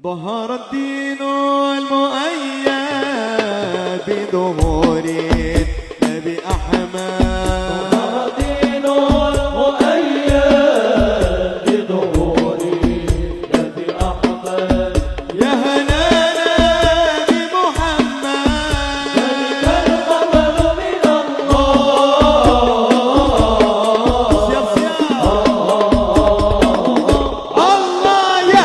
ظهر الدين المؤيد بظهور النبي أحمد. ظهر الدين المؤيد بظهور النبي أحمد. يا هنانا بمحمد ذلك الفضل من الله. الله يا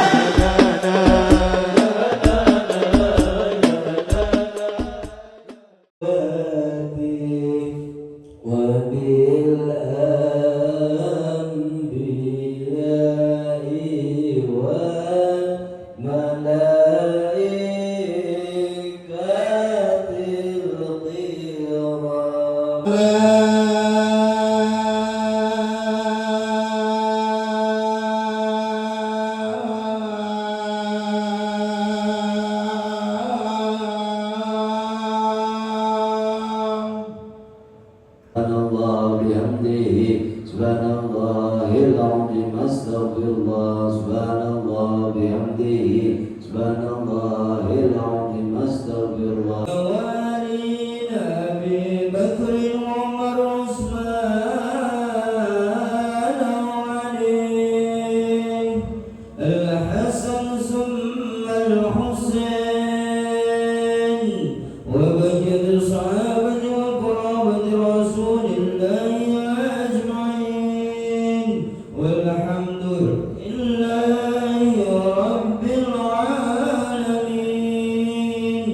Subhanallah bihamdihi subhanallahil azim astaghfirullah subhanallah bihamdihi subhanallahil azim astaghfirullah. Wali Nabi Bakr Umar Utsman Ali Al-Hasan summa Al-Husain wa baqiyat sahabati wa qurabati Rasulillahi ajma'in walhamdulillahi rabbil alamin.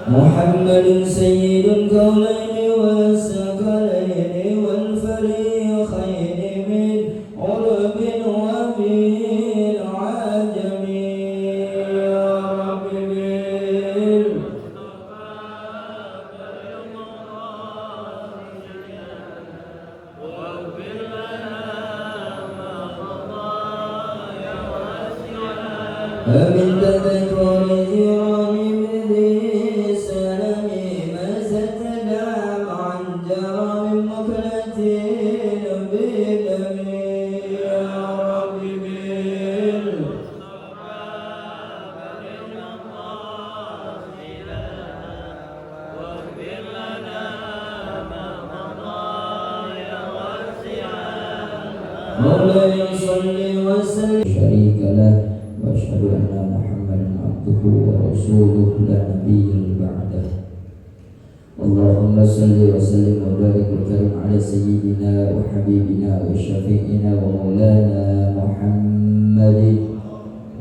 Muhammadun sayyidul qawlaini was-sakalaini wal-fariqaini min urubin wa min ajamin. Ya Rabbi bil فمن تذكر جيراني بذي سلامي ما ستدام عن جرام مكلة بدمي. يا ربي بال مولاي صل وسلم شريك له واشهد ان محمدا عبده ورسوله لا نبي بعده. اللهم صل وسلم وبارك وكرم على سيدنا وحبيبنا وشفيعنا ومولانا محمد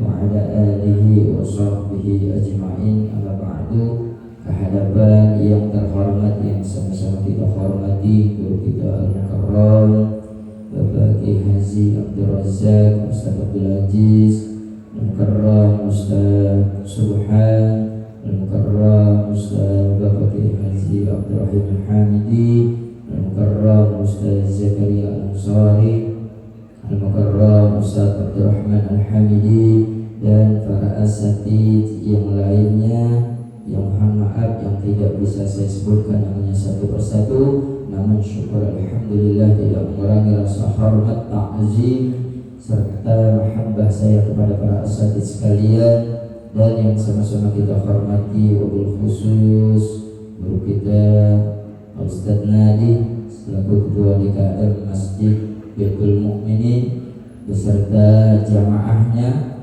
وعلى آله وصحبه أجمعين. Amma ba'du. Kehadapan yang terhormat yang sama-sama kita hormati guru kita Al-Mukarram Bapak Kiai Haji Abdul Razak Ustaz Abdul Aziz, Al-Mukarram Ustaz Subhan, Al-Mukarram Ustaz Bapak Kiai Haji Abdul Rahim Al-Hamidi, Al-Mukarram Ustaz Zakaria Al-Ansari, Al-Mukarram Ustaz Abdul Rahman Al-Hamidi, dan para asatidz yang lainnya. Yang mohon maaf yang tidak bisa saya sebutkan namanya satu persatu, namun syukur alhamdulillah tidak mengurangi rasa hormat, ta'zim serta mahabbah saya kepada para asatidz sekalian, dan yang sama-sama kita hormati wabil khusus guru kita Ustaz Nadi selaku ketua DKM Masjid Baitul Mukminin beserta jamaahnya,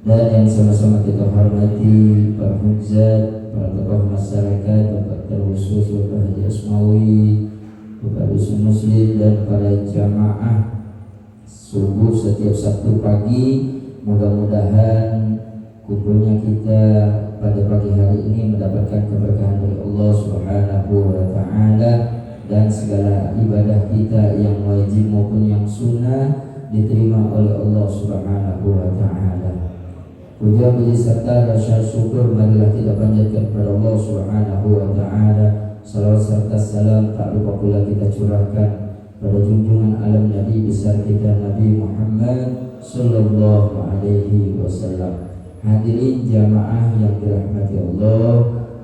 dan yang sama-sama kita hormati para hujjat, para tokoh masyarakat, Bapak terkhusus Bapak Haji Asmawi, Bapak Dusun Muslim, dan para jamaah subuh setiap Sabtu pagi. Mudah-mudahan kumpulnya kita pada pagi hari ini mendapatkan keberkahan dari Allah Subhanahu wa Ta'ala, dan segala ibadah kita yang wajib maupun yang sunnah diterima oleh Allah Subhanahu wa Ta'ala. Puja puji serta rasa syukur marilah kita panjatkan kepada Allah Subhanahu wa Ta'ala. Salawat serta salam tak lupa pula kita curahkan pada junjungan alam Nabi besar kita Nabi Muhammad sallallahu alaihi wasallam. Hadirin jamaah yang dirahmati Allah,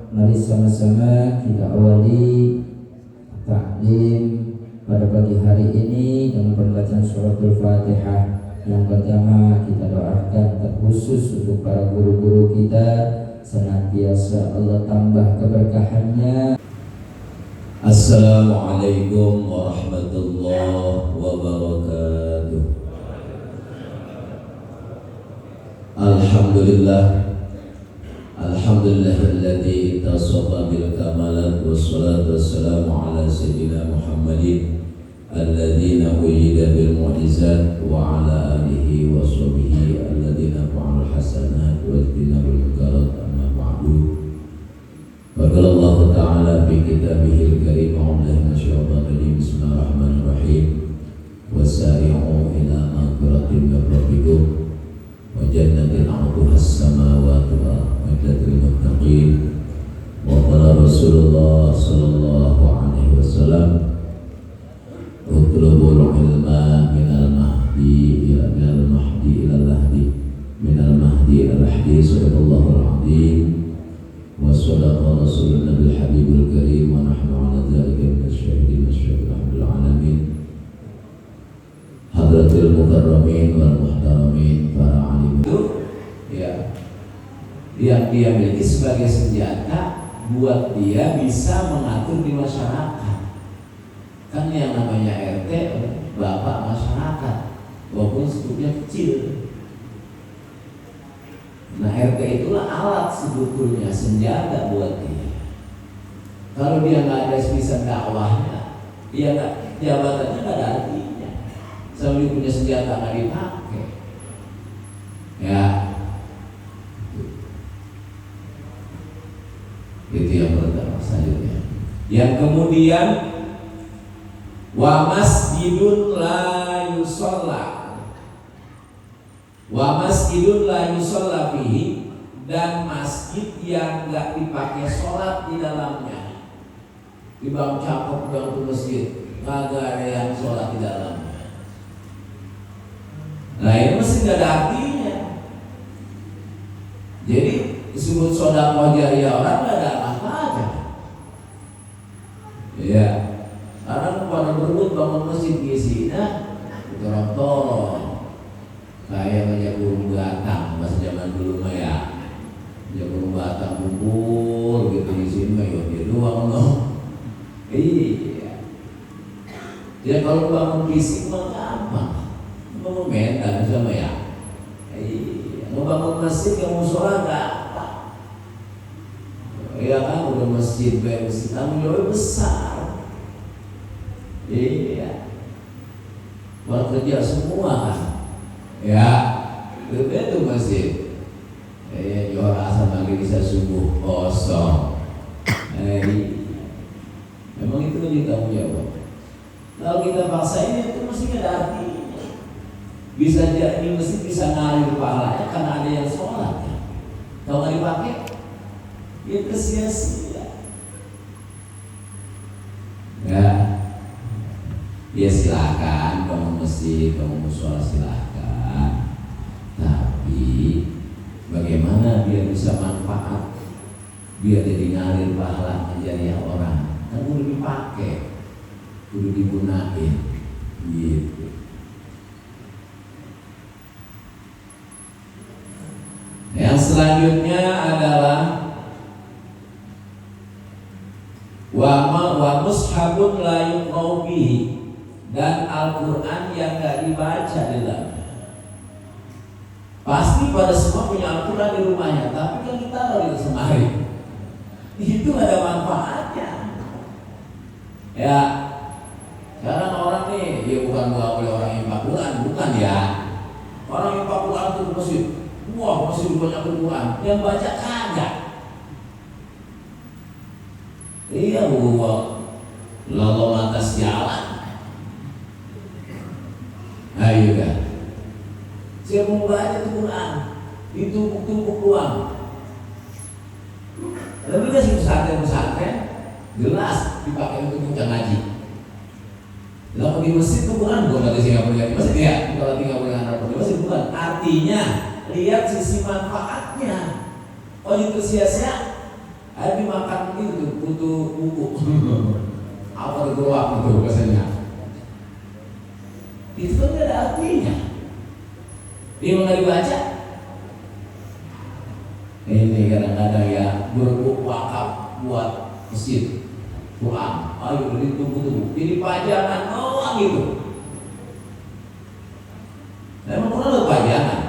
mari sama-sama kita awali taklim pada pagi hari ini dengan pembacaan suratul Fatihah. Yang pertama kita doakan terkhusus khusus untuk para guru-guru kita, senantiasa Allah tambah keberkahannya. Assalamualaikum warahmatullahi wabarakatuh. Alhamdulillah, alhamdulillahilladzi tasafa bil kamalat wassalatu wassalamu ala sayyidina Muhammadin alladzina wujida bil mu'jizat wa ala alihi wa sahbihi alladzina fa'alul hasanat wa ijtinabul munkarat. Amma ba'du. Qala Allah Ta'ala fi kitabihil karim a'udzu minasyaitonir rajim. Bismillahirrahmanirrahim. Wasari'u ila maghfiratin min rabbikum wa jannatin 'arduha as-samawati wal ardu lil muttaqin. Wa qala Rasulullah sallallahu alaihi wasallam, utlubul ilma minal mahdi ila al-mahdi ila al-lahdi minal mahdi ila al-lahdi. Sadaqallahul azim wa sadaqa rasulun nabil habibul karim wa nahnu ala dzalika minasyahidin wasyahidin alhamdulillah alamin. Hadratil mukarramin wal muhtaramin, para alim itu ya, yang dia miliki sebagai senjata buat dia bisa mengatur di masyarakat. Kan yang namanya RT bapak masyarakat walaupun strukturnya kecil. Nah, RT itulah alat sebetulnya, senjata buat dia. Kalau dia nggak ada spesial dakwahnya, dia nggak, jabatannya nggak ada artinya. Sambil punya senjata nggak dipakai. Ya, itu yang pertama. Selanjutnya, yang kemudian wa masjidun la yusalla, wa masjidun la yusalla fihi, dan masjid yang enggak dipakai sholat di dalamnya. Di Bang Cakep bilang tuh masjid kagak ada yang sholat di dalamnya. Nah, ini masjid enggak ada artinya. Jadi disebut sedekah jariah orang enggak ada apa-apa. Ya, karena pada berebut bangun masjid di sini, tolong kayak banyak burung batang pas zaman dulu mah ya, banyak burung batang kumpul gitu di sini mah ya dia doang loh. Iya. Ya kalau bangun fisik mah gampang, bangun mental sama ya. Iya. Mau bangun masjid yang musola gampang. Iya kan, udah masjid masjid tanggung jawab besar. Iya. Buat kerja semua kan. Ya, itu masjid. Jual asal lagi bisa subuh kosong. Memang itu kan ditanggung jawab. Kalau kita paksain itu mesti ada artinya. Bisa jadi masjid bisa ngalir pahalanya karena ada yang sholat. Kalau nggak dipakai, itu sia-sia. Ya, ya silakan bangun masjid, bangun musola silakan. Tapi bagaimana biar bisa manfaat, biar jadi ngalir pahala jariah orang, kan udah dipakai, udah digunain, gitu. Yang selanjutnya adalah wa mushabun la yuqra'u bihi, dan Al-Quran yang gak dibaca di dalamnya. Pasti pada semua punya Al-Quran di rumahnya, tapi kan kita taruh di semari. Itu ada manfaatnya. Ya, sekarang orang nih, ya bukan oleh orang yang impak Quran, bukan ya. Orang impak Quran itu masih, wah masih banyak Quran, yang baca kagak. Iya, lalu atas jalan. Ayo kan, saya mau baca Quran, ditumpuk-tumpuk doang. Tapi kan si pesantren jelas dipakai untuk bocah ngaji. Kalau di masjid itu Quran bukan dari Singapura di masjid ya, kalau tinggal dengan Arab di masjid bukan. Artinya lihat sisi manfaatnya. Oh itu sia-sia, ada dimakan itu butuh buku. Apa bergerak itu biasanya? Itu kan tidak ada artinya. Dia nggak dibaca, kadang-kadang ya berwakaf buat masjid Quran, ayo ditunggu-tunggu, jadi pajangan doang gitu. Memang Quran buat pajangan,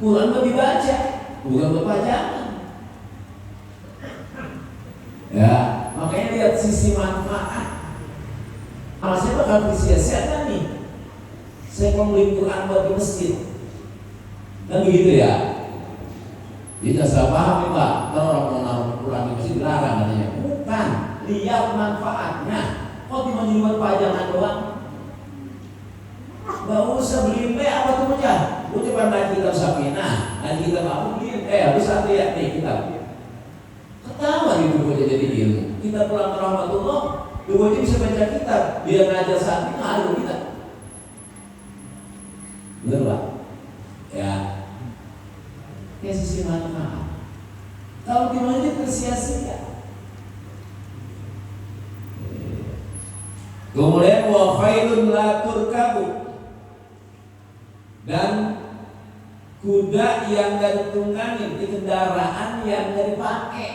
Quran buat dibaca, bukan buat pajangan. Ya, makanya lihat sisi manfaat. Saya bakal disia-siakan nih. Saya mau beli Quran buat di masjid, kan begitu ya? Tidak salah paham nih Pak, kalau orang mau naruh Quran di masjid dilarang katanya. Bukan, lihat manfaatnya. Kok cuma buat pajangan doang? Gak usah beli apa tuh bocah? Bocah pandai kitab Sakinah, dan kita mau beli habis satu ya nih kitab. Ketawa itu bocah jadi ilmu. Kita pulang ke rahmatullah, tuh bocah bisa baca kitab, dia ngajar Sakinah ada kitab. Bener Pak? Ya. Ya sisi manfaat. Kalau di masjid tersia-sia. Kemudian wa khairun la turkabu, dan kuda yang gak ditunggangi di kendaraan yang gak dipakai,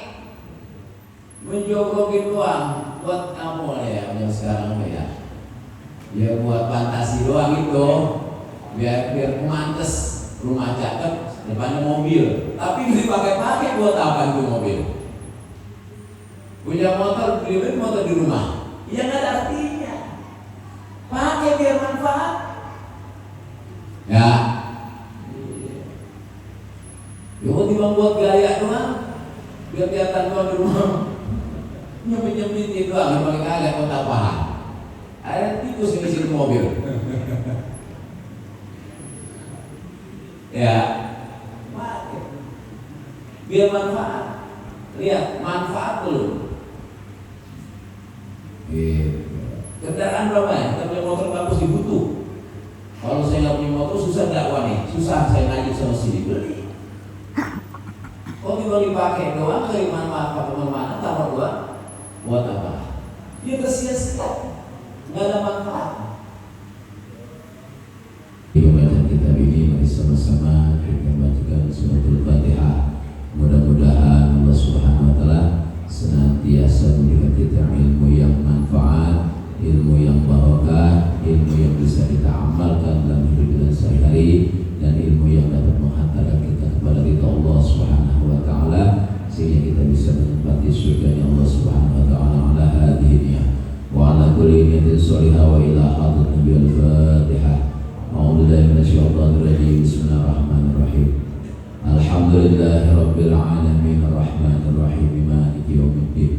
menjogrokin doang buat kamu ya yang sekarang ya. Ya buat fantasi doang itu, biar mantes rumah cakep depannya mobil, tapi dipakai-pakai buat apa itu mobil? Punya motor, beli motor di rumah, ya nggak ada artinya. Pakai biar manfaat. Ya, cuma cuma buat gaya doang, biar kelihatan doang di rumah. Nyempit-nyempit itu doang, yang paling kagak kota paham. Ada tikus yang isi mobil. Ya. Biar manfaat. Lihat manfaat belum? Kendaraan berapa ya? Kita punya motor bagus dibutuh. Kalau saya nggak punya motor susah dakwah nih, susah saya ngaji sama sini beli. Kok cuma dipakai doang, dari mana taruh doang? Buat apa? Dia tersia-sia, nggak ada manfaat. Bacaan kitab ini mari sama-sama kita bacakan suratul Fatihah. Mudah-mudahan Allah Subhanahu wa taala senantiasa memberikan kita ilmu yang manfaat, ilmu yang barokah, ilmu yang bisa kita amalkan dalam hidup kita sehari-hari, dan ilmu yang dapat menghantarkan kita kepada ridha Allah Subhanahu wa taala, sehingga kita bisa menempati surganya Allah Subhanahu wa taala ala hadhihi wa ala kulli niyatin shalihah wa ila hadrat Nabi al-Fatihah. A'udzubillahi minasyaitonir rajim. Bismillahirrahmanirrahim. Alhamdulillahirabbil alamin arrahmanir rahim maliki yaumiddin.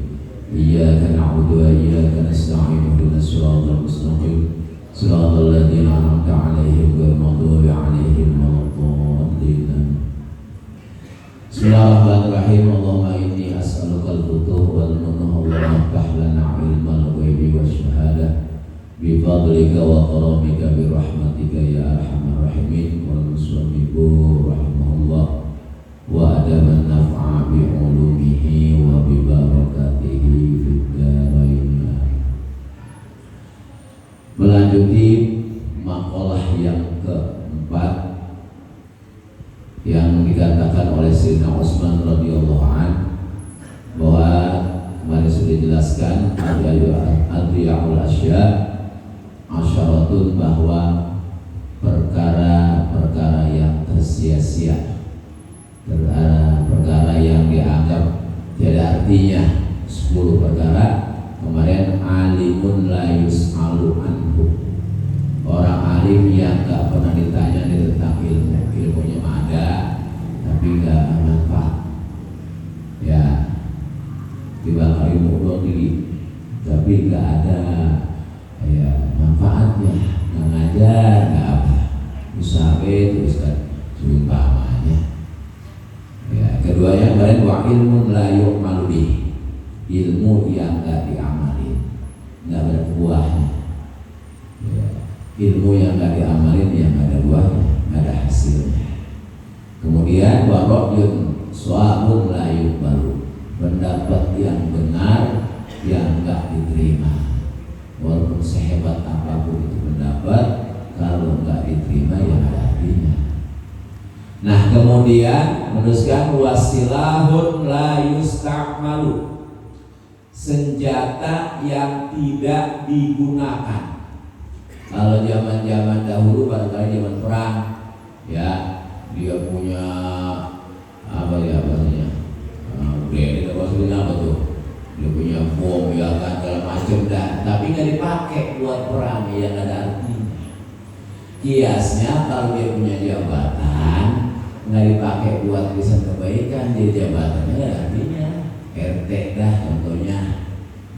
Iyyaka na'budu wa iyyaka nasta'in ihdinas siratal mustaqim siratal ladzina an'amta 'alaihim ghairil maghdubi 'alaihim waladdallin. Bismillahirrahmanirrahim. Allahumma inni as'aluka al-futuh wal munuh Allahumma ftah lana 'ilmal ghaibi wasyahadah bi fadlika wa karamika bi rahmatika ya arhamar rahimin. Wal muslimu rahimahullah wa adaman naf'a bi ulumihi wa bi barakatihi fid dharain. Melanjuti makalah yang keempat yang dikatakan oleh Sayyidina Utsman radhiyallahu an, bahwa kemarin sudah dijelaskan adriya'ul asya asyaratun, bahwa perkara-perkara yang tersia-sia, perkara yang dianggap tidak artinya, 10 perkara. Kemarin alimun la yus'alu anhu, orang alim yang gak pernah ditanya tentang ilmu, ilmunya ada tapi gak manfaat. Ya, tiba ilmu doang tinggi tapi gak ada ya manfaatnya, gak ngajar, gak apa, usaha terus kan seumpamanya. Ya, keduanya kemarin wa ilmun la yu'malu bih, ilmu yang gak diamalin, gak berbuahnya. Ya, ilmu yang gak diamalin, yang gak ada buahnya, gak ada hasilnya. Kemudian wa ra'yun su'abun la yuqbalu, pendapat yang benar yang gak diterima. Walaupun sehebat apapun itu pendapat, kalau gak diterima ya ada artinya. Nah kemudian meneruskan wasilahun la yusta'malu, senjata yang tidak digunakan. Kalau zaman dahulu barangkali zaman perang ya, dia punya apa ya bahasanya, grenade apa sebenarnya apa tuh, dia punya bom ya kan segala macam dan tapi nggak dipakai buat perang ya, nggak ada artinya. Kiasnya kalau dia punya jabatan nggak dipakai buat bisa kebaikan, dia jabatannya nggak ada artinya. RT dah contohnya,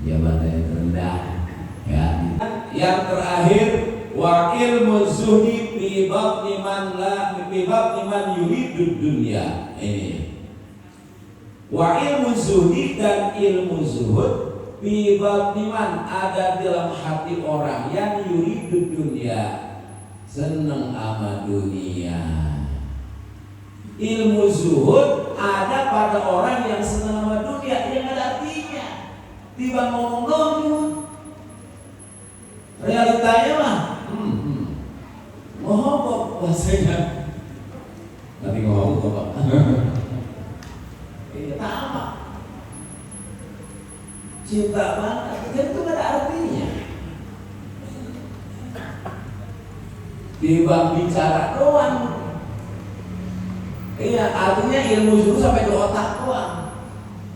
jabatan yang rendah ya. Yang terakhir wa ilmu zuhdi fi batni man yuridud dunya. Ini wa ilmu zuhdi, dan ilmu zuhud fi batni man, ada dalam hati orang yang yuridud dunya, seneng sama dunia. Ilmu zuhud ada pada orang yang senang sama dunia, yang ada artinya. Tiba ngomong doang, realitanya mah ngohok bahasanya. Nanti ngohok kok. Iya sama. Cinta banget, dan itu gak ada artinya. Tiba bicara doang. Iya, artinya ilmu itu sampai di otak doang.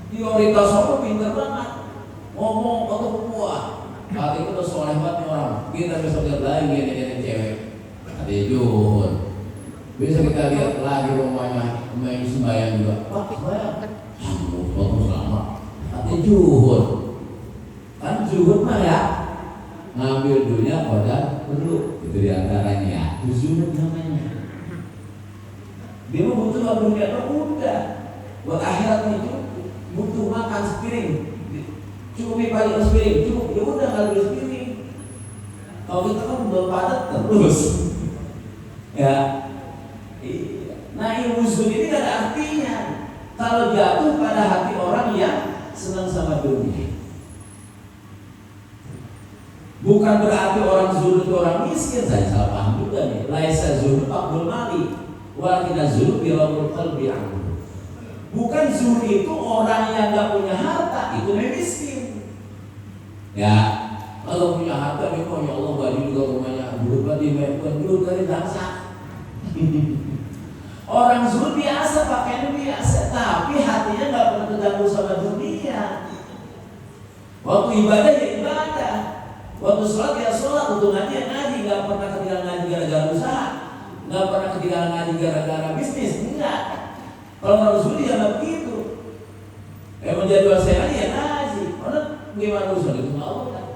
Teori tasawuf pinter banget, ngomong atau buah. Hati itu udah soleh banget orang. Kita besok lihat lagi ini cewek. Hati juhud. Bisa kita lihat lagi rumahnya main sembahyang juga. Pak sembahyang. Bagus lama. Hati juhud. Kan juhud mah ya ngambil dunia pada perlu. Itu diantaranya. Itu juhud namanya. Dia mau butuh dunia udah. Buat akhirat itu butuh makan sepiring. Cukup paling sepiring, cukup ya udah kalau sepiring. Kalau kita kan belum padat terus. Ya. Nah ilmu zuhud ini gak ada artinya kalau jatuh pada hati orang yang senang sama dunia. Bukan berarti orang zuhud itu orang miskin. Saya salah paham juga nih. Laisa zuhud faqdul mali, walakin zuhud birawul qalbi anhu. Bukan zuhud itu orang yang gak punya harta, itu miskin. Ya, kalau punya harta dia mau ya Allah baju juga rumahnya berubah di bukan dulu dari bangsa. Orang zuhud biasa, pakainya biasa, tapi hatinya nggak pernah terganggu sama dunia. Waktu ibadah ya ibadah, waktu sholat ya sholat, untuk ngaji ya ngaji, nggak pernah ketinggalan ngaji gara-gara usaha, nggak pernah ketinggalan ngaji gara-gara bisnis, enggak. Kalau orang zuhud ya nggak begitu. Menjadwal saya ngaji ya ngaji, mana gimana usul itu nggak Allah kan?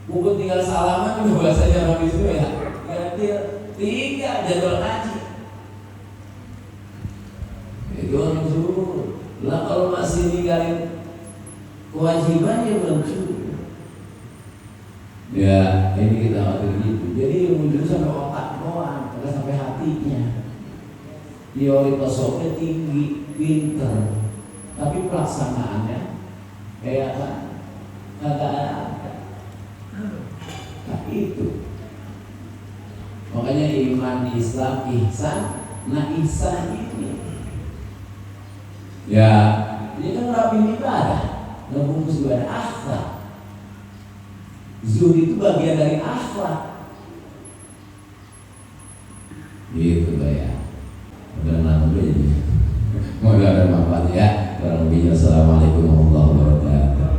Mungkin tinggal salaman juga bahasanya habis itu ya. Ya tiga jadwal ngaji. Itu orang zuhud. Lah kalau masih ninggalin kewajiban ya belum cukup. Ya ini kita atur gitu. Jadi ilmu sampai otak doang, bukan sampai hatinya. Teori tasawufnya tinggi, pinter, tapi pelaksanaannya kayak apa? Kagak ada. Nah itu. Makanya iman, Islam, ihsan. Nah ihsan ini ya, ini kan rapi ibadah, ngebungkus ibadah akhlak. Zuhud itu bagian dari akhlak. Gitu ya. Mudah-mudahan ini. Mudah-mudahan manfaat ya. Kurang lebihnya assalamualaikum warahmatullahi wabarakatuh.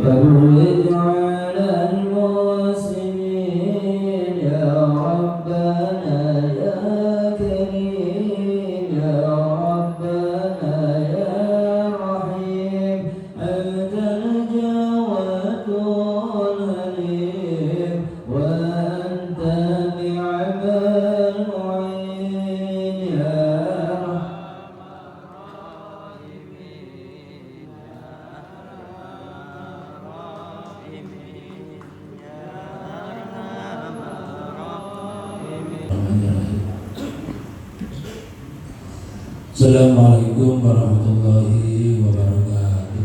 فرج على المحسنين يا ربنا يا كريم يا ربنا يا رحيم أنت الجواد الحليم وأنت نعم المعين يا رحمن Assalamualaikum warahmatullahi wabarakatuh.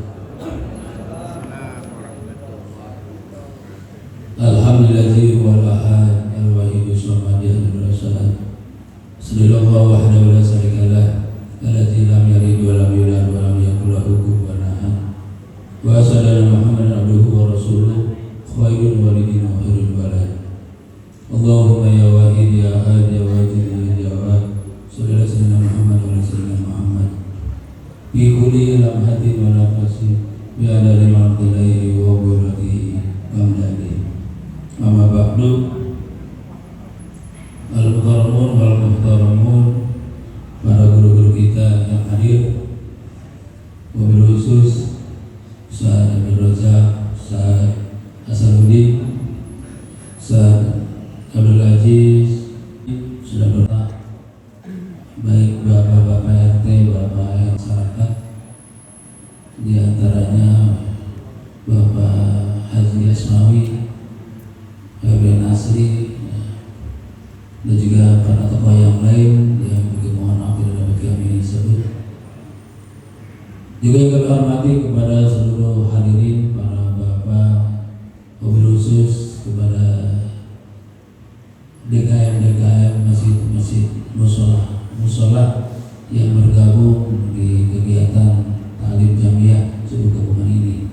Alhamdulillahi wal ahad al-wahid as-samad al-rasad. Sallallahu wahdahu la syarika lah, alladzi lam yalid wa lam yulad wa lam yakul lahu kufuwan ahad. Wa sallallahu Muhammadan abduhu wa rasuluh khairul walidin wa khairul walad. Allahumma ya wahid ya ahad ya wajid ya jawad. Sallallahu sayyidina Muhammad wa sayyidina Muhammad. Bi kulli lamhatin wa nafasin bi adadi ma'tilaihi wa buratihi wa amdadihi. Amma ba'du. Al-muhtaramun wal muhtaramun, para guru-guru kita yang hadir, wabil khusus Ustaz Abdul Razak, Ustaz Hasanuddin, Ustaz Abdul Aziz, sudah bertanya baik bapak-bapak RT, bapak masyarakat, di antaranya Bapak Haji Asmawi, Bapak Nasri, dan juga para tokoh yang lain yang juga mohon maaf tidak dapat kami sebut. Juga yang kami hormati kepada seluruh hadirin, para bapak, wabil khusus kepada DKM masjid musola yang bergabung di kegiatan ta'lim jamiah subuh gabungan ini.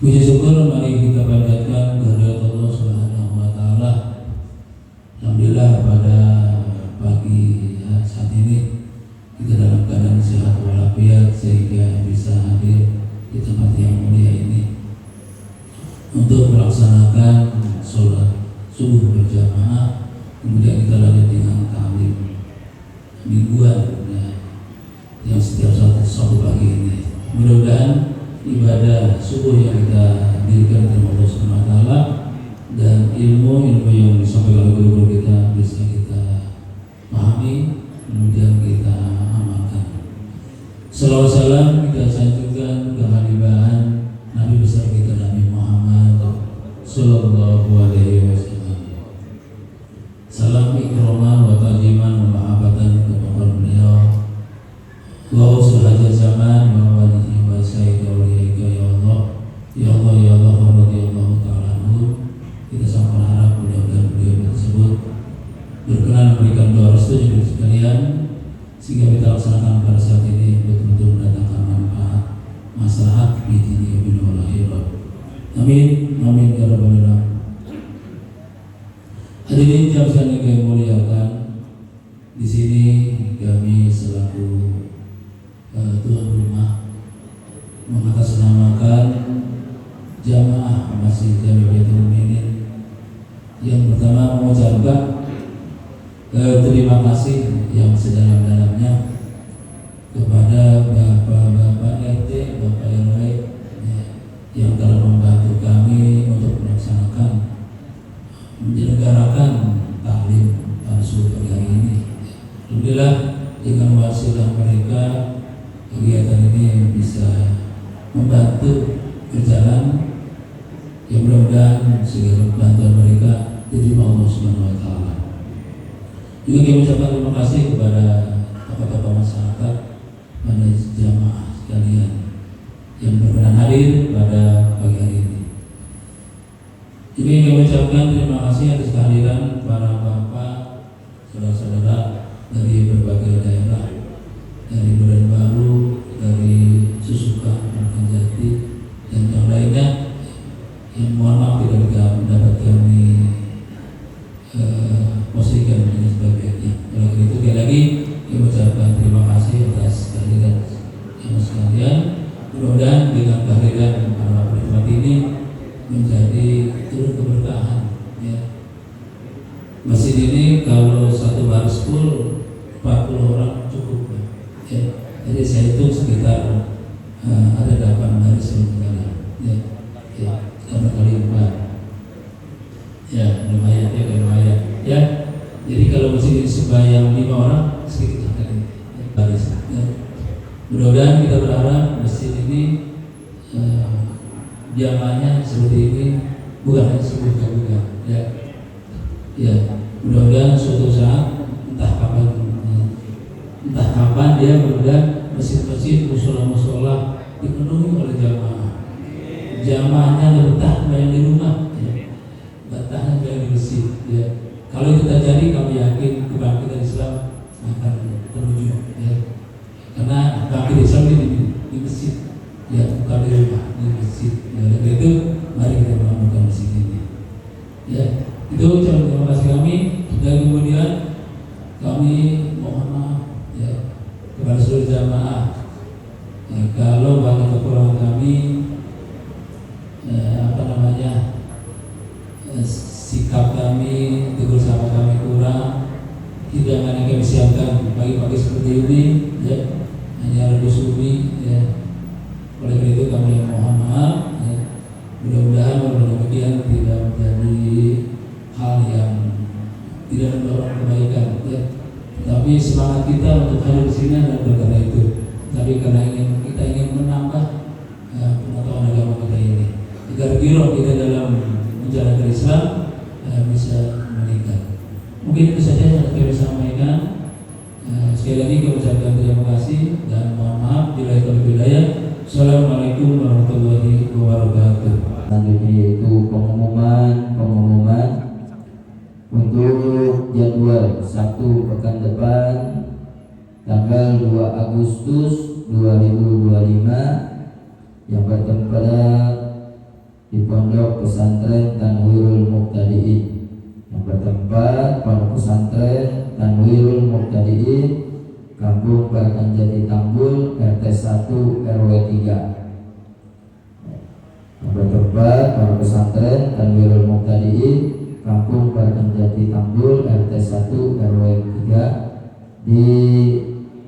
Puji syukur mari kita panjatkan kehadirat Allah Subhanahu wa taala. Alhamdulillah pada pagi saat ini kita dalam keadaan sehat walafiat sehingga bisa hadir di tempat yang mulia ini untuk melaksanakan sholat subuh berjamaah, kemudian kita lanjut dengan ta'lim mingguan yang setiap satu pagi ini. Mudah-mudahan ibadah subuh yang kita dirikan oleh Allah Subhanahu wa taala dan ilmu yang disampaikan oleh guru-guru kita bisa kita pahami, kemudian kita amalkan. Salawat salam kita sanjungkan kehadiran Nabi besar kita Nabi Muhammad Sallallahu Alaihi Wasallam. Salam ikraman wa ta'ziman wa mahabbatan kepada beliau. Wa usul zaman wa walihi wa sayyid awliyaika ya Allah. Ya Allah ya Allah radhiyallahu ta'ala anhu. Kita sangat berharap mudah-mudahan beliau tersebut berkenan memberikan doa restu juga sekalian sehingga kita laksanakan pada saat ini betul-betul mendatangkan manfaat maslahat di dunia wal akhirat. Amin amin ya rabbal alamin. Hadirin yang kami muliakan, di sini kami selaku tuan rumah mengatasnamakan jamaah Masjid Jami Baitul Mu'minin yang pertama mengucapkan terima kasih yang sedalam-dalamnya kepada bapak-bapak RT, bapak yang lain yang telah membantu kami untuk melaksanakan menyelenggarakan taklim pada subuh pagi hari ini. Alhamdulillah dengan wasilah mereka kegiatan ini bisa membantu berjalan. Yang mudah-mudahan segala bantuan mereka diterima Allah Subhanahu wa taala. Juga kami ucapkan terima kasih kepada tokoh-tokoh masyarakat, pada jamaah sekalian yang berkenan hadir pada pagi hari ini. Juga kami ucapkan terima kasih atas kehadiran para bapak, saudara-saudara dari berbagai daerah, dari Baru, dari Susukan, Jati, dan yang lainnya. Yang mohon maaf tidak mendapat kami posisikan dengan sebaik-baiknya. Oleh itu sekali lagi kami ucapkan terima kasih atas kehadiran yang sekalian. Mudah-mudahan dengan kehadiran para penikmat ini menjadi turun keberkahan. Ya. Masjid ini kalau satu baris full 40 orang cukup. Ya. Jadi saya hitung sekitar ada 8 baris sekalian. Ya. Ya. Karena kali 4 ya lumayan ya. Jadi kalau masih sembahyang 5 orang sekitar kali baris ya. Mudah-mudahan kita berharap masjid ini jamaahnya seperti ini, bukan hanya sebuah ya Mudah-mudahan suatu saat entah kapan dia mudah-mudahan masjid-masjid, musola-musola dipenuhi oleh jamaah. Jamaahnya betah bayang di rumah, ya. Betahnya bayang di masjid. Ya. Kalau kita cari, kami yakin kebangkitan Islam akan terwujud. Ya. Karena bangkit Islam di masjid, ya, bukan di rumah, di masjid. Ya, oleh itu mari kita bangunkan masjid ini. Ya, itu ucapan terima kasih kami. Dan kemudian kami mohon maaf, ya, kepada seluruh jamaah. Ya, kalau banyak kekurangan kami, sikap kami, tegur sapa kami kurang, hidangan yang kami siapkan pagi-pagi seperti ini, ya, hanya rebus ubi, ya. Oleh karena itu kami mohon maaf, ya. Mudah-mudahan demikian tidak menjadi hal yang tidak mendorong kebaikan, ya. Tapi semangat kita untuk hadir di sini adalah karena itu. Tapi karena kita ingin menambah pengetahuan agama kita ini, agar giroh kita dalam menjalankan Islam bisa meningkat. Mungkin itu saja yang saya sampaikan. Sekali lagi kami ucapkan terima kasih dan mohon maaf bila itu berbeda. Assalamualaikum warahmatullahi wabarakatuh. Selanjutnya yaitu pengumuman untuk jadwal Sabtu pekan depan tanggal 2 Agustus 2025 yang bertempat di Pondok Pesantren Tanwirul Muqtadiin, yang bertempat Pondok Pesantren Tanwirul Muqtadiin, Kampung Barakan Jati Tambul, RT 1 RW 3. Yang bertempat Pondok Pesantren Tanwirul Muqtadiin, Kampung Barakan Jati Tambul, RT 1 RW 3, di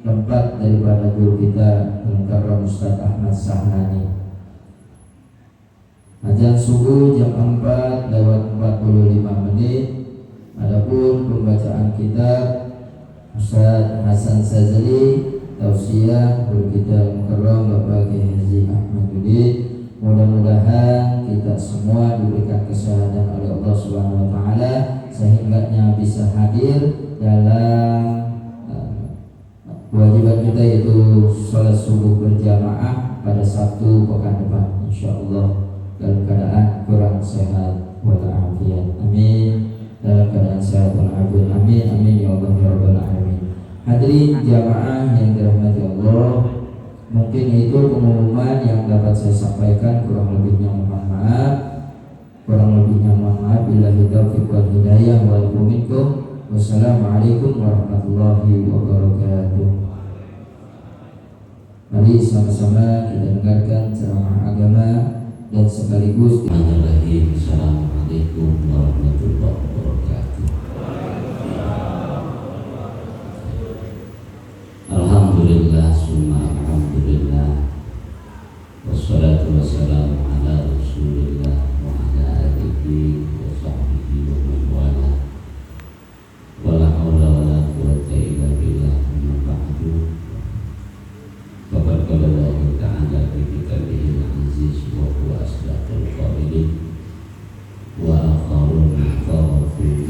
tempat daripada guru kita Al-Mukarram Ustaz Ahmad Sahnani. Azan subuh jam 4:45. Adapun pembacaan kitab Ustaz Hasan Sazali, tausiah guru kita Mukarram Bapak Kiai Haji Ahmaduddin. Mudah-mudahan kita semua diberikan kesehatan oleh Allah Subhanahu wa taala sehingga bisa hadir dalam kewajiban kita yaitu sholat subuh berjamaah pada Sabtu pekan depan, insyaallah, dalam keadaan kurang sehat walafiat. Amin. Dalam keadaan sehat walafiat. Amin. Amin ya Allah ya rabbal alamin. Hadirin jamaah yang dirahmati Allah, mungkin itu pengumuman yang dapat saya sampaikan. Kurang lebihnya mohon maaf. Billahi taufiq wal hidayah wal minkum. Wassalamualaikum warahmatullahi wabarakatuh. Mari sama-sama kita dengarkan ceramah agama dan sekaligus Bismillahirrahmanirrahim. Assalamualaikum warahmatullahi wabarakatuh. Alhamdulillah summa alhamdulillah, wassalatu wassalamu ala rasulillah wa ala alihi wa sahbihi wa man wala. Wala haula wala quwwata illa billah. Amma ba'du. Faqad qala Allah ta'ala fi kitabihil aziz wa huwa asdaqul qa'ilin wa akharuna kharafu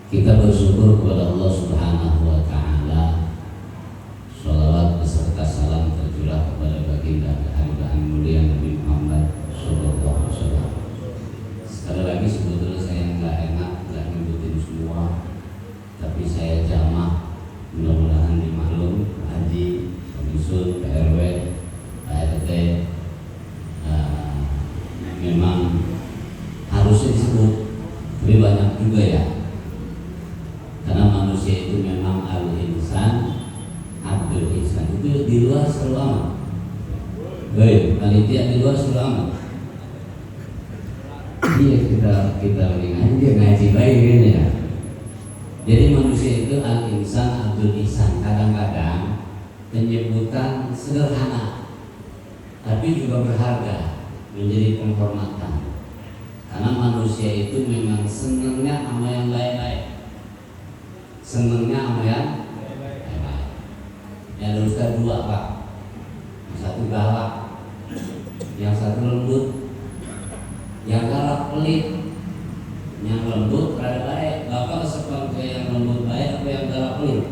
Kita bersyukur kepada Allah Subhanahu wa taala. Shalawat beserta salam tercurah kepada baginda hargaan mulia Nabi Muhammad sallallahu alaihi wasallam. Sekali lagi sebetulnya saya nggak enak nggak nyebutin semua, tapi saya jamak, mudah-mudahan dimaklum Haji, Pemisul, PRW, PRT. Memang harusnya disebut, tapi banyak juga ya. Karena manusia itu memang al-insan abdul ihsan, itu di luar selalu amat. Baik, panitia di luar selalu amat. Iya, kita lagi ngaji lagi ini ya. Jadi manusia itu al-insan abdul ihsan. Kadang-kadang penyebutan sederhana, tapi juga berharga, menjadi penghormatan. Karena manusia itu memang senangnya sama yang baik-baik. Senangnya sama yang baik-baik. Ya ada ustaz dua pak, yang satu galak, yang satu lembut. Yang galak pelit, yang lembut rada baik. Bapak seperti yang lembut baik apa yang galak pelit?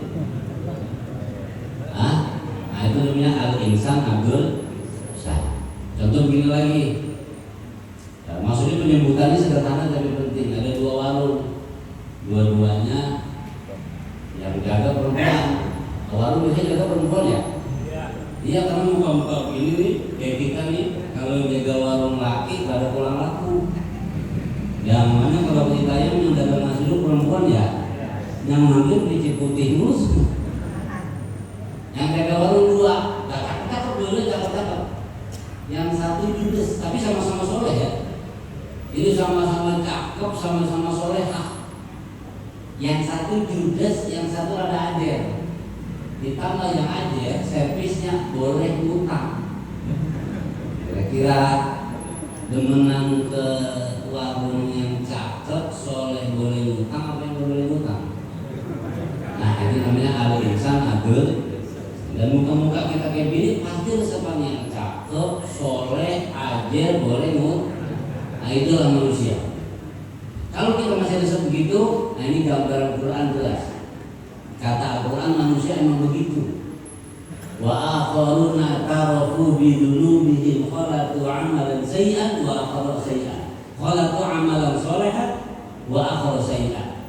Nah itu namanya al-insan abdul ihsan. Contoh begini lagi. Nah, maksudnya penyebutannya sederhana tapi penting. Ada dua warung, dua-duanya yang jaga perempuan. Warung biasanya jaga perempuan ya? Iya, karena muka-muka ini nih, kayak kita nih, kalau jaga warung laki pada pulang laku. Yang mana kalau kita yang dagang nasi dulu perempuan ya, yang ngambil di Ciputih mus. Yang jaga warung dua, cakep dulu, cakep. Yang satu judes, tapi sama-sama soleh ya. Ini sama-sama cakep, sama-sama solehah. Yang satu judes, yang satu rada ajer. Ditambah yang ajer, servisnya boleh ngutang. Kira-kira demenan ke warung yang cakep, soleh boleh ngutang, apa yang boleh ngutang? Nah ini namanya al-insan abdul. Dan muka-muka kita kayak gini pasti resepannya yang cakep, soleh, ajer, boleh ngutang. Nah itulah manusia. Kalau kita masih resep begitu, nah ini gambaran Quran jelas. Kata Al-Quran manusia emang begitu. Wa akharuna tarafu bidunubihim khalatu amalan sayyi'an wa akharu sayyi'an. Khalatu amalan sholihan wa akharu sayyi'an.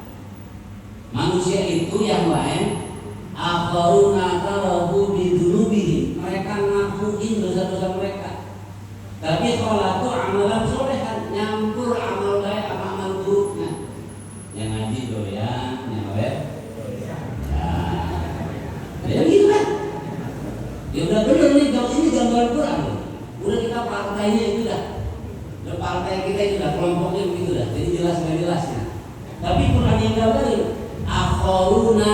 Manusia itu yang lain akharuna tarafu bidunubihim, mereka ngakuin dosa-dosa mereka. Tapi khalatu amalan sholihan, nyampur amal baik sama amal buruknya. Yang ngaji doyan, yang web ya gitu kan. Ya udah bener nih, ini gambaran Quran. Udah kita partainya itu dah. Udah partai kita itu dah, kelompoknya begitu dah. Jadi jelas nggak jelasnya. Tapi Quran yang gambarin akharuna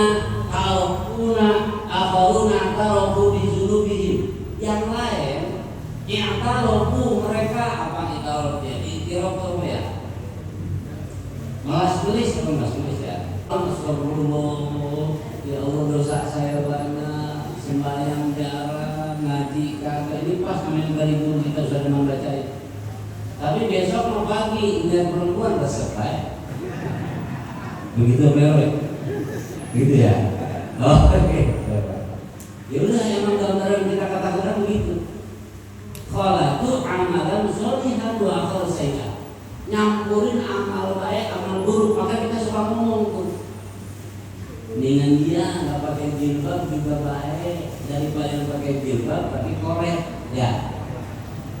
tarafu bi dzunubihim. Yang lain i'tarafu, mereka apa i'tarafu ya? I'tiraf apa ya? Malas tulis apa mas tulis ya? Astagfirullah, ya Allah dosa saya banyak, sembahyang jarang, ngaji kagak. Ini pas namanya dari guru kita sudah membaca itu. Tapi besok mau pagi lihat perempuan tersepai. Begitu merek, gitu ya. Oh, oke. Ya udah, emang gambaran kita katakan begitu. Khalatu amalan sholihan wa akhar sayyi'an. Nyampurin amal baik, amal buruk. Maka kita suka ngomong tuh, dengan dia nggak pakai jilbab juga baik daripada yang pakai jilbab tapi korek ya.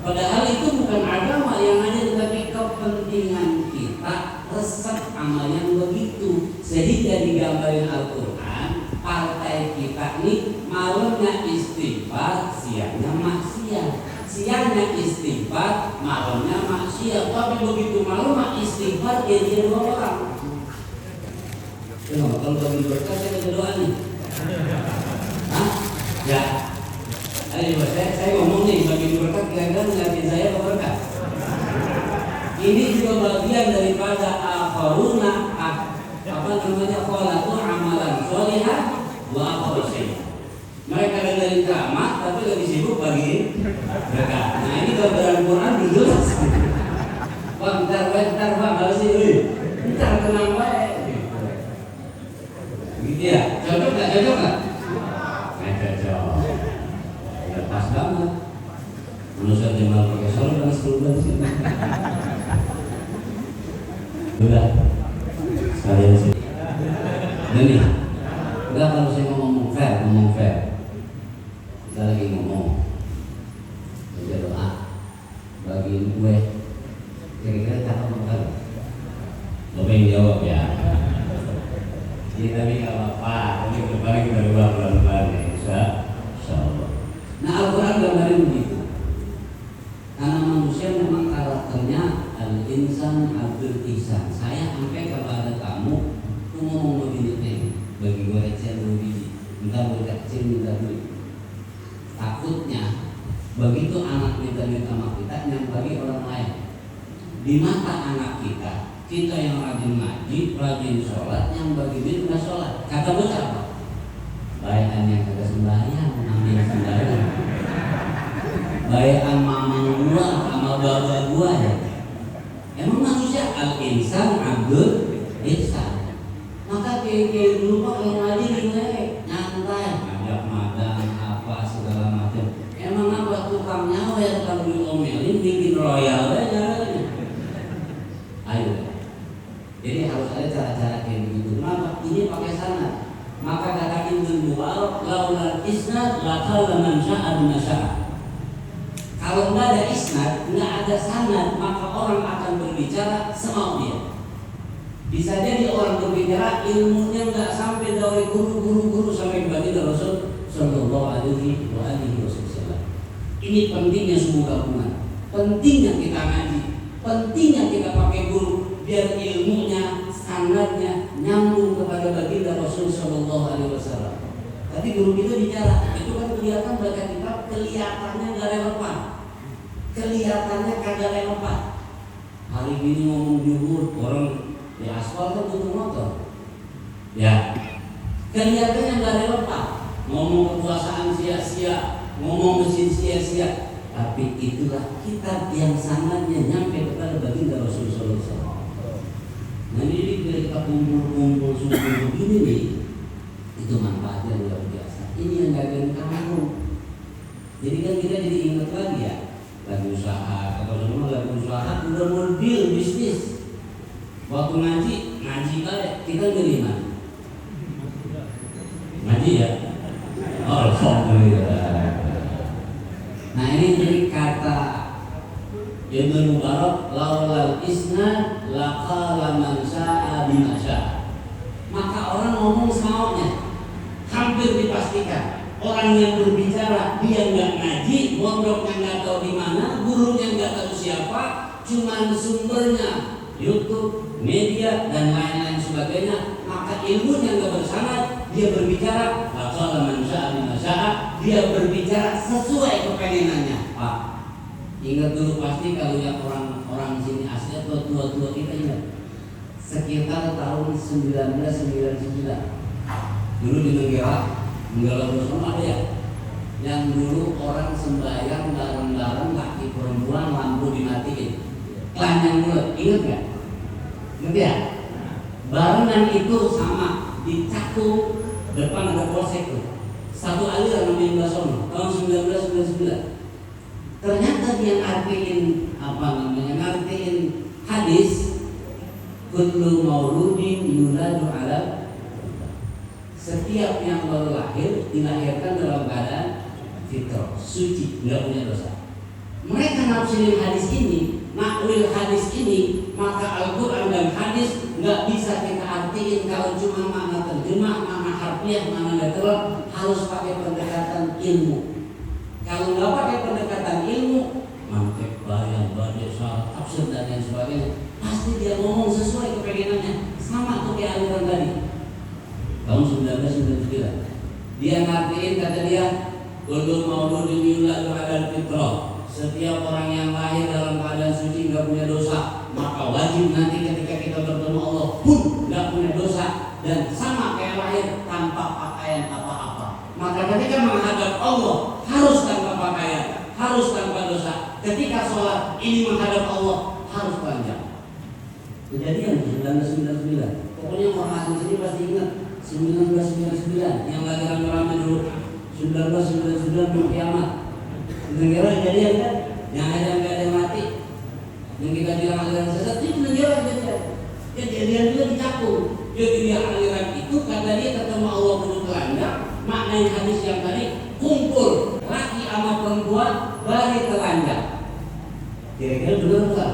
Padahal itu bukan agama yang ada, tapi kepentingan kita resep amal yang begitu. Sehingga digambarin Al-Quran, partai kita nih malamnya istighfar, siangnya maksiat. Siangnya istighfar, malamnya maksiat. Tapi begitu malam istighfar jadi dua orang. Kalau bagi berkah saya ada doa nih. Hah? Ya. Ayo saya ngomong nih, bagi berkah kira-kira ngeliatin saya apa berkah? Ini juga bagian daripada akharuna apa namanya khalatu amalan sholihan wa akharu sayyi'an. Mereka dengerin ceramah tapi lebih sibuk bagi berkah. Nah ini gambaran Quran jelas. Bentar Pak, harus sih. Bentar tenang baik. Iya, cocok nggak? Cocok nggak? Nggak cocok. Ya pas banget. Manusia Jamal pakai sorot dan seluruh sini. Udah. Sekalian sih. Ini. Udah kalau saya ngomong fair. Kita lagi ngomong. Baca doa. Bagiin gue. Kira-kira kata apa? Lo pengen jawab ya. Jadi tapi nggak apa-apa. Tapi kemarin kita ubah pelan-pelan ya. Insya Allah. Nah Al-Quran gambarin begitu. Karena manusia memang karakternya al-insan abdul ihsan. Saya sampai kepada kamu tuh ngomong begini nih, bagi gue kecil dulu biji, minta gue kecil minta duit. Takutnya begitu anak minta sama kita, yang bagi orang lain. Di mata anak kita yang rajin ngaji, rajin sholat, yang bagi duit nggak sholat. Kata bocah apa? Bayakan yang kagak sembahyang, ambil sembahyang. Bayakan mamang gua sama baba gua ya. Emang manusia al-insan abdul ihsan. Maka kayak dulu pak kalau ngaji nyantai, ngajak madang apa segala macam. Emang apa tukang nyawa yang kalau diomelin bikin royal aja. Ayo. Jadi harus ada cara-cara kayak begitu. Kenapa? Ini pakai sanad. Maka kata Ibnu Mubarak, laulal isnad laqala man syaa bima syaa. Kalau nggak ada isnad, nggak ada sanad, maka orang akan berbicara semau dia. Bisa jadi orang berbicara ilmunya nggak sampai dari guru sampai kepada Rasul Sallallahu Alaihi Wasallam. Ini pentingnya semua gabungan. Pentingnya kita ngaji, pentingnya kita pakai guru biar ilmunya, sanadnya nyambung kepada baginda Rasul Sallallahu Alaihi Wasallam. Tapi guru kita bicara, itu kan kelihatan baca kitab, kelihatannya nggak relevan. Kelihatannya kagak relevan. Hari ini ngomong jumhur, orang di aspal kan butuh motor. Ya, kelihatannya nggak relevan. Ngomong kekuasaan sia-sia, ngomong mesin sia-sia. Tapi itulah kitab yang sanadnya nyampe kepada baginda Rasulullah SAW. Nah ini kita kumpul sumpul begini nih, itu manfaatnya luar biasa. Ini yang dagang kamu. Jadi kan kita jadi ingat lagi ya. Lagi usaha, atau semua lagi usaha, udah mau deal bisnis. Waktu ngaji balik, kita beli mana? Ngaji ya? Oh, alhamdulillah. Nah ini jadi kata Ibnu Mubarak, laulal isnad laqala man syaa bima syaa. Maka orang ngomong semaunya, hampir dipastikan. Orang yang berbicara dia nggak ngaji, mondoknya nggak tahu di mana, gurunya nggak tahu siapa, cuman sumbernya YouTube, media dan lain-lain sebagainya. Maka ilmunya nggak bersanad, dia berbicara laqala man syaa bima syaa, dia berbicara sesuai kepengenannya. Pak, ingat dulu pasti kalau yang orang sini asli atau tua-tua kita ingat sekitar tahun 1999 dulu di Nenggala bersama ada ya, yang dulu orang sembahyang bareng-bareng laki perempuan lampu dimatiin, kelanjang mulut, ingat nggak? Ngerti ya? Barengan itu sama di Cakung depan ada polsek tuh, satu aliran namanya Mbak Sono tahun 1999. Ternyata dia ngartiin hadis kullu mauludin yuladu ala, setiap yang baru lahir dilahirkan dalam keadaan fitrah, suci, nggak punya dosa. Mereka nafsirin hadis ini, nakwil hadis ini, maka Al-Quran dan hadis nggak bisa kita artiin kalau cuma makna terjemah, makna harfiah, makna literal, harus pakai pendekatan ilmu. Kalau nggak pakai pendekatan ilmu, mantek, bayang, baca, syarat, tafsir dan lain sebagainya, pasti dia ngomong sesuai kepengenannya, sama tuh kayak aliran tadi. Tahun 1999 dia ngertiin, kata dia kullu mauludin yuladu ala fitrah, setiap orang yang lahir dalam keadaan suci nggak punya dosa, maka wajib nanti ketika kita bertemu Allah pun nggak punya dosa dan sama kayak lahir tanpa pakaian apa-apa. Maka ketika menghadap Allah harus tanpa pakaian, harus tanpa dosa. Ketika sholat ini menghadap Allah harus panjang. Kejadian 1999. Pokoknya orang asli sini pasti ingat. 1999 yang lagi rame-rame dulu 1999 belum kiamat. Negara kejadian kan? Yang ada nggak ada yang mati, yang kita bilang aliran sesat itu negara kejadian juga dicapur. Jadi dia aliran itu kata dia ketemu Allah duduk telanjang, maknanya hadis yang tadi kumpul laki sama perempuan bari telanjang. Kira-kira benar nggak?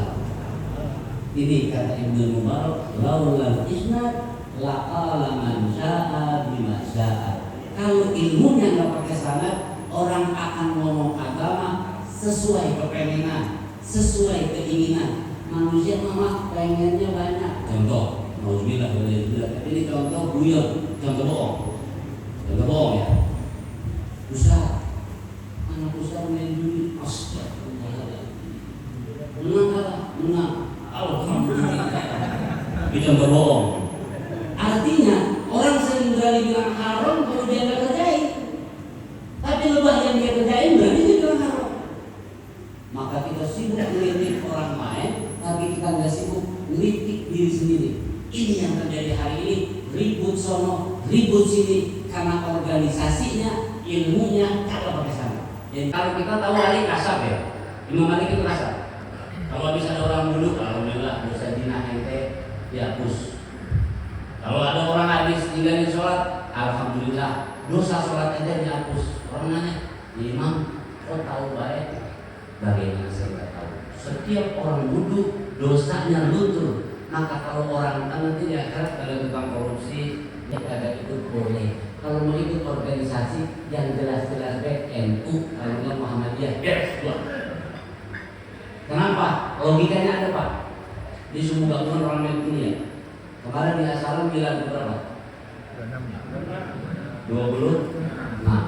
Ini kata Ibnu Mubarak, laulal isnad laqala man syaa bima syaa. Kalau ilmunya nggak pakai sanad, orang akan ngomong agama sesuai kepengenan, sesuai keinginan. Manusia mah pengennya banyak. Contoh, nauzubillah ini contoh guyon, contoh bohong ya. Ustaz, anak ustaz main judi, menang. Alhamdulillah. Itu contoh bohong. Artinya orang sering berani bilang haram kalau dia nggak kerjain, tapi lebah yang dia kerjain berani dia bilang haram. Maka kita sibuk ngelitik orang lain, tapi kita nggak sibuk ngelitik diri sendiri. Ini yang terjadi hari ini, ribut sono, ribut sini, karena organisasinya, ilmunya kagak pakai sana. Jadi kalau kita tahu Ali kasar ya, Imam Malik itu kasar. Kalau habis ada orang duduk, alhamdulillah dosa zina ente dihapus. Kalau ada orang habis tinggalin sholat, alhamdulillah dosa sholat ente dihapus. Orang nanya, Imam, kok tahu baik? Bagaimana saya nggak tahu? Setiap orang duduk dosanya luntur. Maka kalau orang nanti di akhirat ada tukang korupsi, dia ada ikut boleh. Kalau mau ikut organisasi yang jelas-jelas baik NU, kalau nggak Muhammadiyah, beres buat. Kenapa? Logikanya ada Pak. Di semua gabungan orang yang dunia. Kemarin di Asalam bilang berapa? 20. Nah,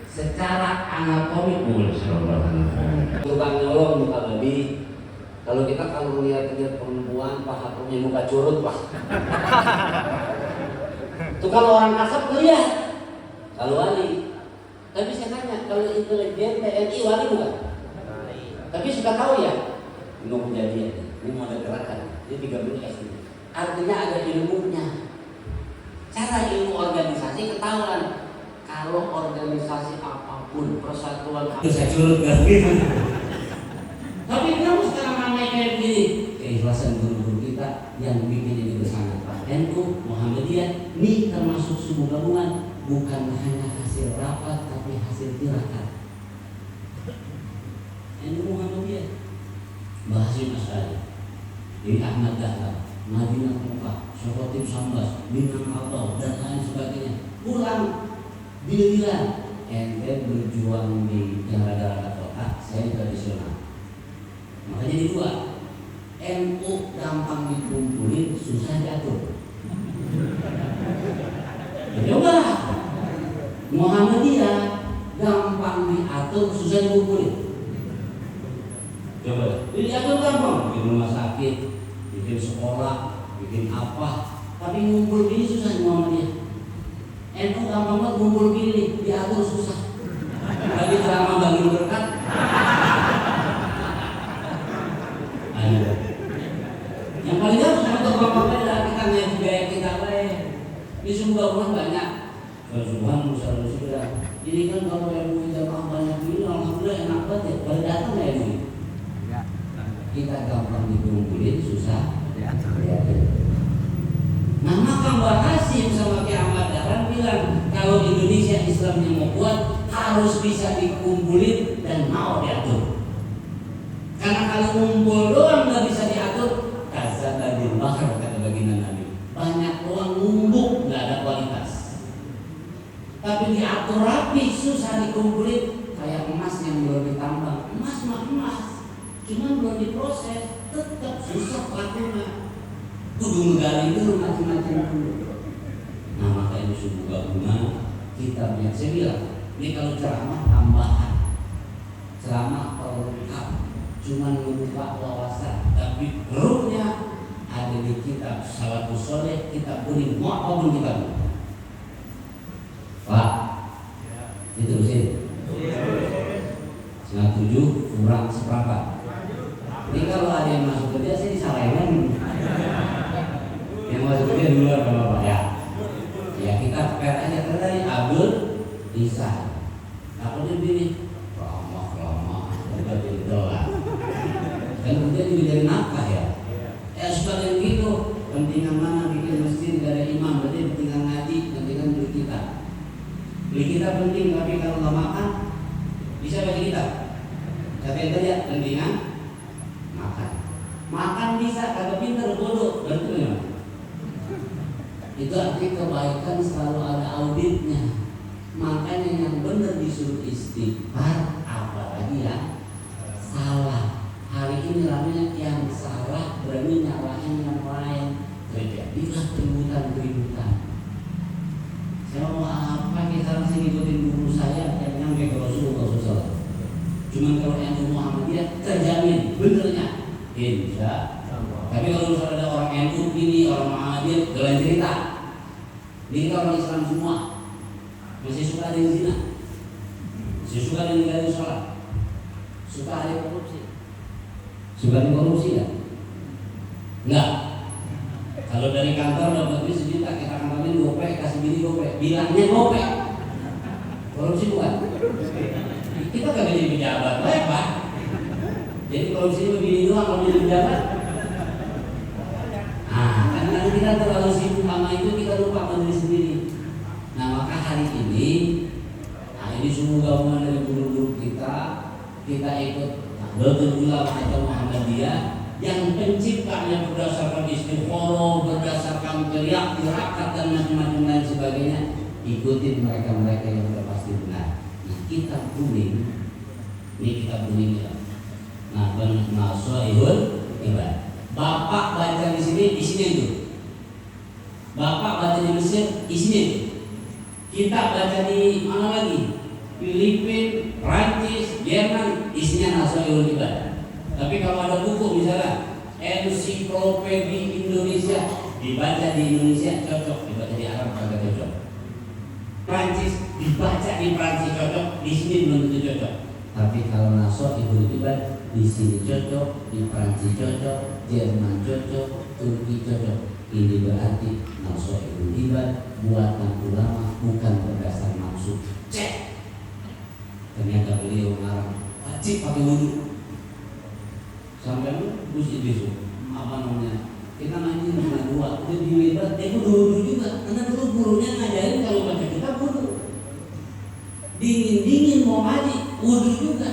secara anatomi tukang nyolong muka babi. Kalau kita lihat perempuan paha punya muka curut Pak. Itu kalau orang kasar lihat. Kalau wali. Tapi saya tanya, kalau intelijen TNI wali bukan? Tapi suka tahu ya, ini mau kejadian, ini mau ada gerakan, ini 3 menit SD. Artinya ada ilmunya. Cara ilmu organisasi ketahuan. Kalau organisasi apapun, persatuan itu saya curut kan gitu. Tapi kenapa sekarang namanya kayak begini? Keikhlasan guru-guru kita yang bikin ini bersama Pak NU, Muhammadiyah, ini termasuk suku gabungan, bukan hanya hasil rapat tapi hasil tirakat. NU Muhammadiyah, Bahasim Asy'ari, Jadi Ahmad Dahlan, Madinah Muka, Sokotim Sambas, Bintang Abau, dan lain sebagainya. Pulang bila-bila ente berjuang di daerah-daerah kota, saya tradisional. Makanya jadi 2. NU gampang dikumpulin, susah diatur. Coba Muhammadiyah gampang diatur, susah dikumpulin. Coba, ini diatur gampang, bikin rumah sakit, bikin sekolah, bikin apa, tapi ngumpul gini susah Muhammadiyah. NU gampang banget ngumpul gini, diatur susah. Lagi ceramah bagi berkat. Yang paling gampang untuk ngomongnya adalah kita ngeliat gaya kita baik. Di semua orang banyak. Kesubuhan musuh-musuh. Ini kan kalau yang jamaah banyak ini, alhamdulillah enak banget ya. Baru datang ya ini. Kita gampang dikumpulin, susah. Nah maka Mbak Hasim sama Ki Ahmad Dahlan bilang kalau Indonesia Islamnya mau kuat harus bisa dikumpulin dan mau diatur. Karena kalau ngumpul doang nggak bisa diatur, kazat dan bakar kata baginda Nabi. Banyak doang ngumpul nggak ada kualitas. Tapi diatur rapi susah dikumpulin kayak emas yang belum ditambang. Emas mah emas, cuman belum diproses, tetap susah lakunya. Kudu menggali dulu macam-macam dulu. Nah makanya subuh gabungan kita punya. Saya bilang ini kalau ceramah tambahan, ceramah pelengkap, cuman membuka wawasan, tapi rohnya ada di kitab Salafus Shaleh, kitab kuning, mau apapun kita mau. Pak, diterusin. 97 kurang seperempat. Ini kalau ada yang masuk kerja saya disalahin. Yang masuk kerja duluan sama Pak ya. Bisa. Takutnya begini, lama udah jadi dolar. Kan kemudian juga dari nafkah ya. Suka yang gitu. Pentingan mana bikin masjid gak ada imam, berarti pentingan ngaji, pentingan beli kita. Beli kita penting, tapi kalau nggak makan bisa baca kitab. Tapi yang tadi pentingan makan. Makan bisa, kagak pintar bodoh, berarti gimana? Itu arti kebaikan selalu ada auditnya. Makanya yang benar disuruh istighfar, apalagi yang salah. Hari ini ramenya yang salah berani nyalahin yang lain, terjadilah keributan. Saya mau apa nih, sekarang saya ngikutin guru saya yang nyampe ke Rasulullah SAW. Cuman kalau yang Muhammadiyah terjamin benernya, insya. Tapi kalau misalnya ada orang NU ini, orang Muhammadiyah, jalan cerita. Ini kita orang Islam semua. Masih suka ada yang zina, masih suka ada yang ninggalin sholat, suka ada yang korupsi, suka ada korupsi ya? Enggak. Kalau dari kantor dapat duit sejuta, kita kantorin gopek, kasih bini gopek, bilangnya gopek. Korupsi bukan? Kita kagak jadi pejabat, baik Pak. Jadi korupsi itu bini doang, kalau jadi pejabat. Karena kita terlalu sibuk sama itu, kita lupa sama diri sendiri. Nah maka hari ini, ini semua gabungan dari guru-guru kita ikut Nahdlatul Ulama atau Muhammadiyah yang penciptanya berdasarkan istiqoroh, berdasarkan teriak, tirakat dan macam-macam lain sebagainya. Ikutin mereka-mereka yang sudah pasti benar. Nah kitab kuning, ini kitab kuning ya. Nah Nasoihul Ibad. Bapak baca di sini, isinya itu. Bapak baca di Mesir, isinya itu. Kita baca di mana lagi? Filipina, Prancis, Jerman, isinya Nasoihul Ibad. Tapi kalau ada buku misalnya Ensiklopedi Indonesia, dibaca di Indonesia cocok, dibaca di Arab kagak cocok. Prancis dibaca di Prancis cocok, di sini belum tentu cocok. Tapi kalau Nasoihul Ibad di sini cocok, di Prancis cocok, Jerman cocok, Turki cocok. Ini berarti Nasoihul Ibad buatan ulama, bukan berdasar maksud. Cek. Ternyata beliau ngarang wajib pakai wudu. Sampai Gus Idris apa namanya? Kita ngaji cuma dua, itu dilebat, wudu juga. Karena dulu gurunya ngajarin kalau baca kitab wudu. Dingin mau ngaji, wudu juga.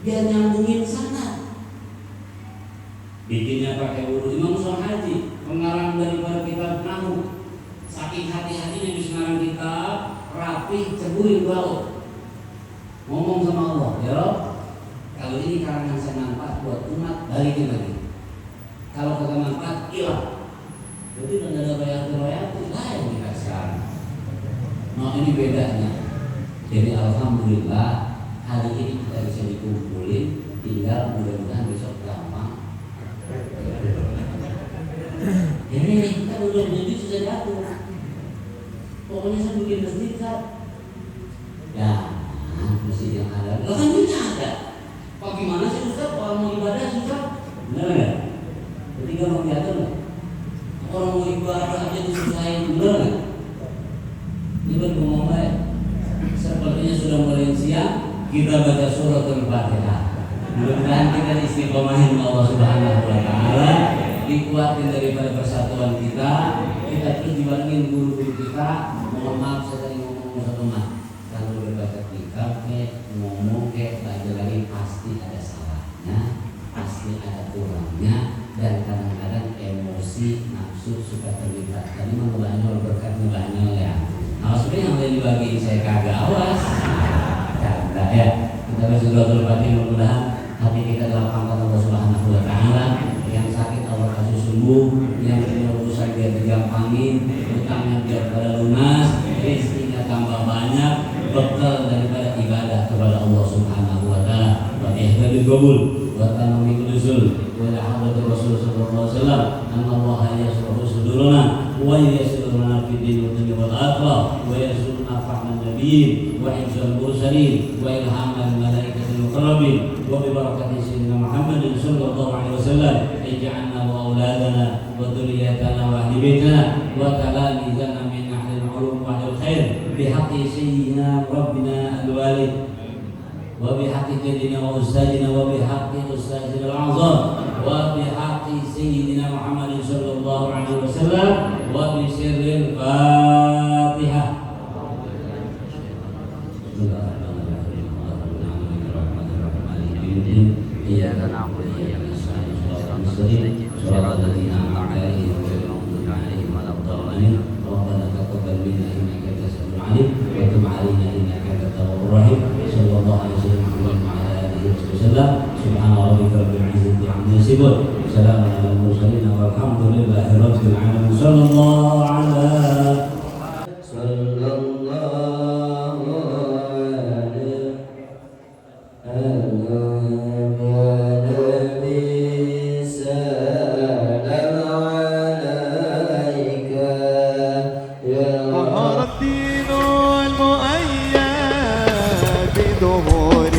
Biar nyambungin sana. Bikinnya pakai wudu. Imam Syuhaji pengarang daripada kitab Nahu, saking hati-hatinya bisa ngarang kitab rapih, ceburin laut, ngomong sama Allah, ya Rob, kalau ini karangan saya manfaat buat umat, balikin lagi. Kalau kagak manfaat, hilang. Jadi tidak ada royalti lain kita sekarang. Nah ini bedanya. Jadi alhamdulillah hari ini kita bisa dikumpulin, tinggal mudah-mudahan besok gampang. Ini kita udah jadi susah jatuh. Pokoknya saya bikin masjid Ustaz. Ya, masjid yang ada. Lah kan duitnya ada. Bagaimana sih Ustaz orang mau ibadah susah? Benar enggak? Jadi gampang diatur enggak? Orang mau ibadah aja disusahin, benar enggak? Ini kan ngomong baik. Sepertinya sudah mulai siang, kita baca surah Al-Fatihah. Mudah-mudahan kita istiqomahin Allah Subhanahu wa taala. Dikuatin daripada persatuan kita terus dibandingin guru-guru kita. Mohon maaf saya tadi ngomong satu mas, kalau berbaca kitab ngomong belajar lagi pasti ada salahnya, pasti ada kurangnya, dan kadang-kadang emosi nafsu suka terlibat. Tadi mau ngebanyol berkat ngebanyol ya. Nah sebenarnya yang lain dibagiin saya kagak awas. Canda ya. Kita bersyukur Fatihah, mudah-mudahan hati kita dilapangkan Allah Subhanahu wa taala. Yang sakit Allah kasih sembuh, yang punya urusan biar digampangin, utangnya biar pada lunas, rezekinya tambah banyak, bekal daripada ibadah kepada Allah Subhanahu wa taala. Wa ihdabil qabul wa tamamul usul wa la hadratu Rasul sallallahu alaihi wasallam. Allah yasruhu sudurana wa yassiruna fid din wa dunya wal akhirah wa yarzuqna fahman nabiyyin wa hifzal mursalin wa ilhamal malaikatil muqarrabin wa bi barakati sayyidina Muhammadin sallallahu alaihi wasallam. Ij'alna wa auladana wa dhurriyyatana wa ahli baitana wa talamizana min ahli وقلوبهم على الخير بحق سيدنا ربنا الوالد وبحق جدنا وأستاذنا وبحق أستاذنا الأعظم وبحق سيدنا محمد صلى الله عليه وسلم وبسر الفاتحة. إياك نعبد وإياك نستعين صراط المستقيم صراط الذين أنعمت عليهم غير المغضوب عليهم ولا الضالين. ربنا تقبل منا إنك أنت السميع العليم وتب علينا إنك أنت التواب الرحيم. صلى الله عليه وسلم وعلى آله وسلم. سبحان ربك رب العزة عما يصفون وسلام على المرسلين والحمد لله رب العالمين. صلى الله على ظهر الدين المؤيد بظهور